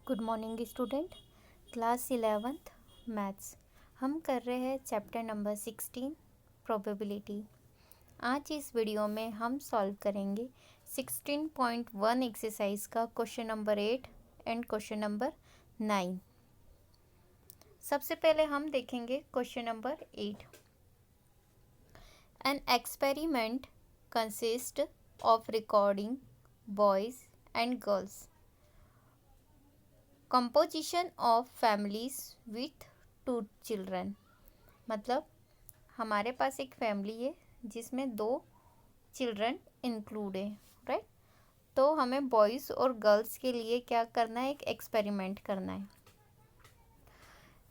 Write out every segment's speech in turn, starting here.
Good morning student. Class 11th maths हम कर रहे हैं चैप्टर नंबर 16 प्रोबेबिलिटी। आज इस वीडियो में हम सॉल्व करेंगे 16.1 एक्सरसाइज का question number 8 and question number 9। सबसे पहले हम देखेंगे question number 8। An experiment consist of recording boys and girls composition of families with 2 children. मतलब हमारे पास एक फैमिली है जिसमें 2 चिल्ड्रन इंक्लूड है, राइट। तो हमें बॉयज़ और गर्ल्स के लिए क्या करना है, एक एक्सपेरिमेंट करना है।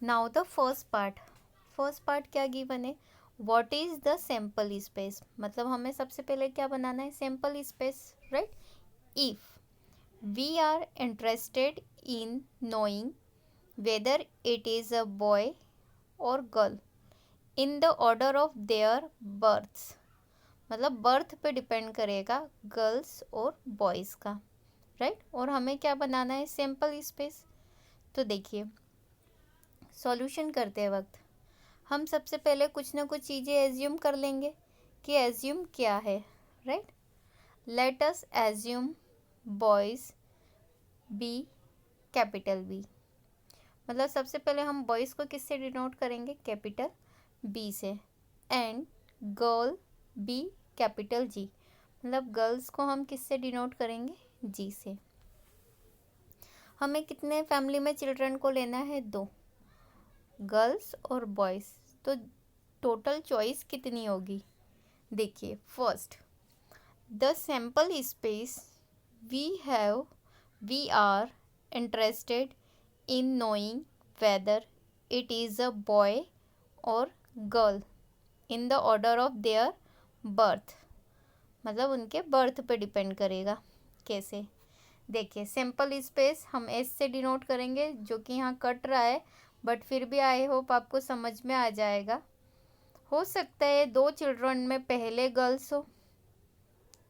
नाउ द फर्स्ट पार्ट क्या गिवन है, what is the sample space. मतलब हमें सबसे पहले क्या बनाना है, sample space, right. If we are interested in knowing whether it is a boy or girl in the order of their births। मतलब birth पे डिपेंड करेगा गर्ल्स और बॉयज़ का, राइट। और हमें क्या बनाना है, सैंपल स्पेस। तो देखिए सॉल्यूशन करते वक्त हम सबसे पहले कुछ ना कुछ चीज़ें एज्यूम कर लेंगे कि एज्यूम क्या है, right. Let us assume boys B capital B. मतलब सबसे पहले हम बॉयज़ को किससे डिनोट करेंगे, कैपिटल बी से, and girl B capital G. मतलब गर्ल्स को हम किससे डिनोट करेंगे, जी से। हमें कितने फैमिली में चिल्ड्रन को लेना है, 2, गर्ल्स और बॉयज़। तो टोटल चॉइस कितनी होगी, देखिए। First, the sample space we are interested in knowing whether it is a boy or girl in the order of their birth। मतलब उनके बर्थ पे डिपेंड करेगा। कैसे, देखिए सैंपल स्पेस हम एस से डिनोट करेंगे, जो कि यहाँ कट रहा है, बट फिर भी आई होप आपको समझ में आ जाएगा। हो सकता है 2 चिल्ड्रन में पहले गर्ल्स हो,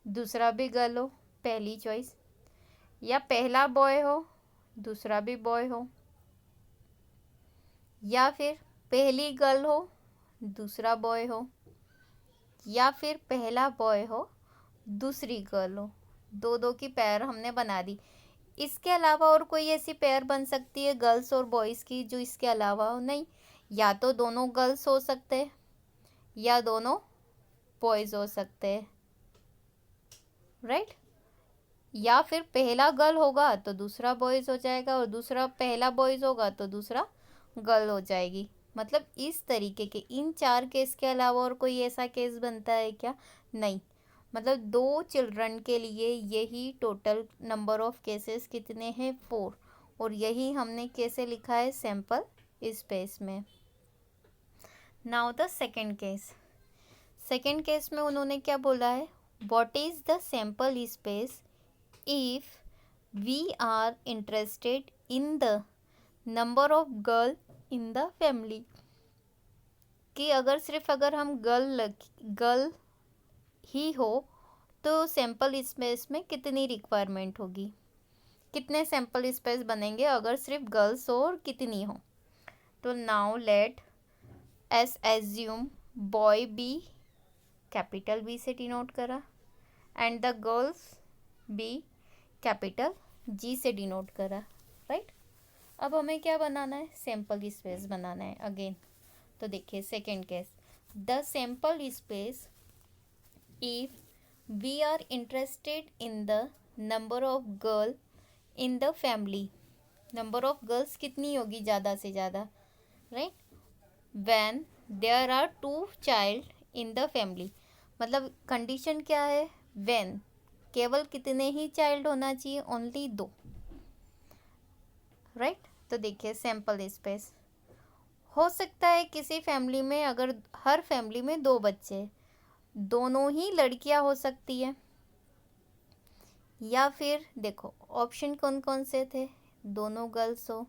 दूसरा भी गर्ल हो, पहली चॉइस, या पहला बॉय हो दूसरा भी बॉय हो, या फिर पहली गर्ल हो दूसरा बॉय हो, या फिर पहला बॉय हो दूसरी गर्ल हो। 2-2 की पेयर हमने बना दी। इसके अलावा और कोई ऐसी पेयर बन सकती है गर्ल्स और बॉयज़ की जो इसके अलावा हो, नहीं। या तो दोनों गर्ल्स हो सकते हैं या दोनों बॉयज़ हो सकते हैं, राइट। या फिर पहला गर्ल होगा तो दूसरा बॉयज़ हो जाएगा, और दूसरा पहला बॉयज़ होगा तो दूसरा गर्ल हो जाएगी। मतलब इस तरीके के इन 4 केस के अलावा और कोई ऐसा केस बनता है क्या, नहीं। मतलब 2 चिल्ड्रन के लिए यही टोटल नंबर ऑफ केसेस कितने हैं, 4। और यही हमने कैसे लिखा है, सैंपल स्पेस में। नाउ द सेकेंड केस में उन्होंने क्या बोला है, what is the sample space if we are interested in the number of girl in the family। कि अगर हम गर्ल ही हो तो सैंपल स्पेस में कितनी रिक्वायरमेंट होगी, कितने सैंपल स्पेस बनेंगे अगर सिर्फ गर्ल्स हो और कितनी हो। तो now let us assume boy B capital B से डिनोट करा, and the girls B capital G से डिनोट करा, राइट। अब हमें क्या बनाना है, सैंपल स्पेस बनाना है अगेन। तो देखिए second case, the sample space if we are interested in the number of girl in the family. Number of girls कितनी होगी, ज़्यादा से ज़्यादा, right. When there are 2 child in the family. मतलब condition क्या है, व्हेन केवल कितने ही चाइल्ड होना चाहिए, ओनली 2, राइट। तो देखिए सैंपल स्पेस हो सकता है किसी फैमिली में, अगर हर फैमिली में 2 बच्चे, दोनों ही लड़कियां हो सकती है, या फिर देखो ऑप्शन कौन कौन से थे, दोनों गर्ल्स हो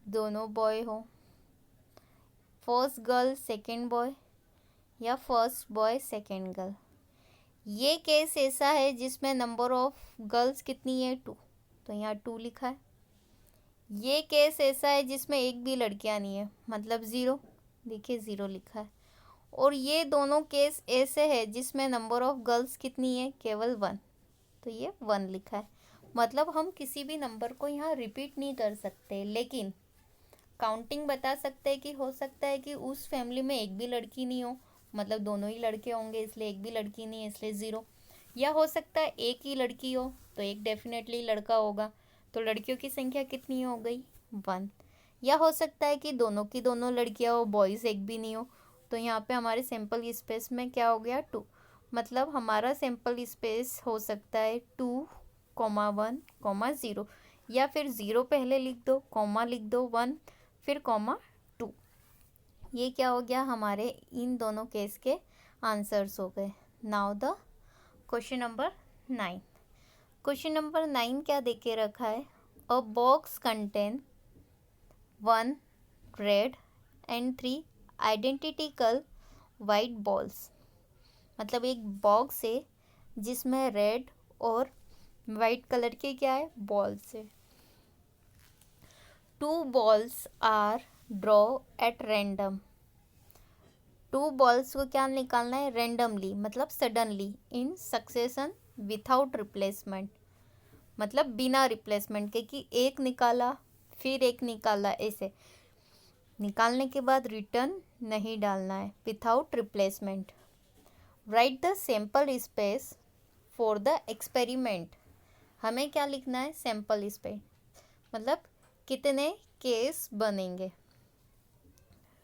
दोनों बॉय हो, फर्स्ट गर्ल सेकेंड बॉय, या फर्स्ट बॉय सेकेंड गर्ल। ये केस ऐसा है जिसमें नंबर ऑफ गर्ल्स कितनी है, 2, तो यहाँ 2 लिखा है, ये केस ऐसा है जिसमें एक भी लड़कियां नहीं है, मतलब 0, देखिए 0 लिखा है। और ये दोनों केस ऐसे है जिसमें नंबर ऑफ गर्ल्स कितनी है, केवल 1, तो ये 1 लिखा है। मतलब हम किसी भी नंबर को यहाँ रिपीट नहीं कर सकते, लेकिन काउंटिंग बता सकते हैं कि हो सकता है कि उस फैमिली में एक भी लड़की नहीं हो, मतलब दोनों ही लड़के होंगे इसलिए एक भी लड़की नहीं है इसलिए 0। या हो सकता है एक ही लड़की हो तो एक डेफिनेटली लड़का होगा, तो लड़कियों की संख्या कितनी हो गई, 1। या हो सकता है कि दोनों की दोनों लड़कियां हो, बॉयज़ एक भी नहीं हो, तो यहाँ पे हमारे सैम्पल स्पेस में क्या हो गया, 2। मतलब हमारा सैम्पल स्पेस हो सकता है 2, 1, 0, या फिर 0 पहले लिख दो, कॉमा लिख दो, 1 फिर कॉमा 2। ये क्या हो गया, हमारे इन दोनों केस के आंसर्स हो गए। Now the question number 9। Question number 9 क्या दे के रखा है, अ box contain 1 red and 3 identical white balls. मतलब एक बॉक्स है जिसमें रेड और वाइट कलर के क्या है, बॉल्स है। 2 balls are draw at random। 2 balls को क्या निकालना है, रेंडमली, मतलब सडनली, इन सक्सेशन विथआउट रिप्लेसमेंट, मतलब बिना रिप्लेसमेंट के, कि एक निकाला फिर एक निकाला, ऐसे निकालने के बाद रिटर्न नहीं डालना है, without replacement. Right the sample space for the experiment. हमें क्या लिखना है, सैम्पल स्पेस, मतलब कितने केस बनेंगे,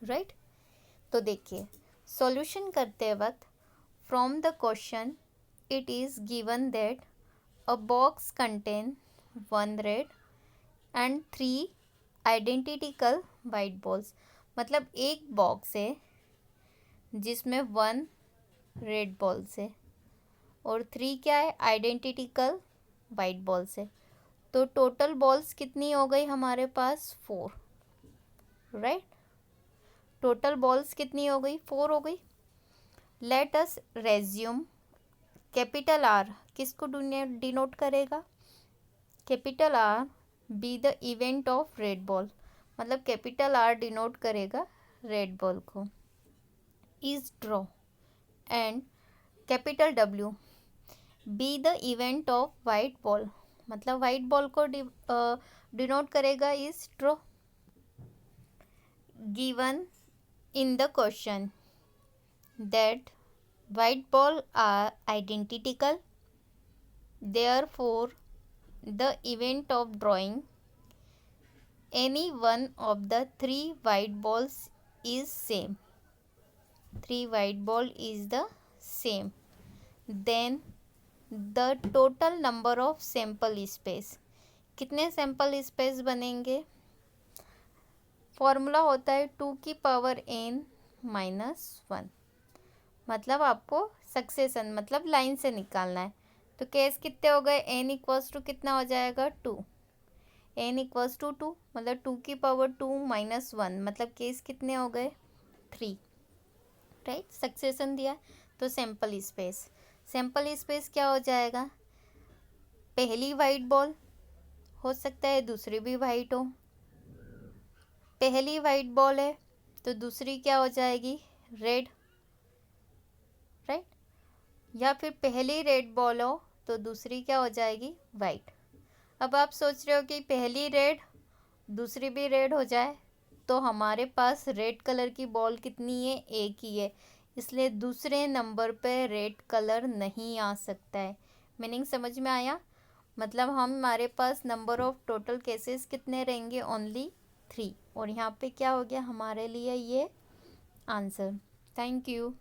राइट। तो देखिए सॉल्यूशन करते वक्त, from the question it is given that a box contain 1 red and 3 identical white balls. मतलब एक बॉक्स है जिसमें 1 रेड बॉल्स है और 3 क्या है, आइडेंटिकल वाइट बॉल्स है। तो टोटल बॉल्स कितनी हो गई हमारे पास, 4, राइट। टोटल बॉल्स कितनी हो गई, 4 हो गई। Let us resume, capital R किसको डिनोट करेगा, capital R be the event of red ball, मतलब कैपिटल आर डिनोट करेगा रेड बॉल को। Is draw and capital W be the event of white ball, मतलब वाइट बॉल को denote करेगा is draw. Given in the question that white ball are identical, therefore the event of drawing any one of the 3 white balls is same, 3 white ball is the same, then the total number of sample space, कितने sample space बनेंगे, formula होता है 2n-1, मतलब आपको succession मतलब line से निकालना है। तो केस कितने हो गए, n इक्वल्स टू कितना हो जाएगा, 2, n इक्वल्स टू 2, मतलब 2 - 1, मतलब केस कितने हो गए, 3, राइट। सक्सेशन दिया तो सैम्पल स्पेस क्या हो जाएगा, पहली वाइट बॉल हो सकता है दूसरी भी वाइट हो, पहली वाइट बॉल है तो दूसरी क्या हो जाएगी, रेड, राइट। या फिर पहली रेड बॉल हो तो दूसरी क्या हो जाएगी, वाइट। अब आप सोच रहे हो कि पहली रेड दूसरी भी रेड हो जाए, तो हमारे पास रेड कलर की बॉल कितनी है, एक ही है, इसलिए दूसरे नंबर पे रेड कलर नहीं आ सकता है। मीनिंग समझ में आया, मतलब हमारे पास नंबर ऑफ टोटल केसेस कितने रहेंगे, ओनली 3, और यहाँ पे क्या हो गया हमारे लिए ये आंसर। Thank you.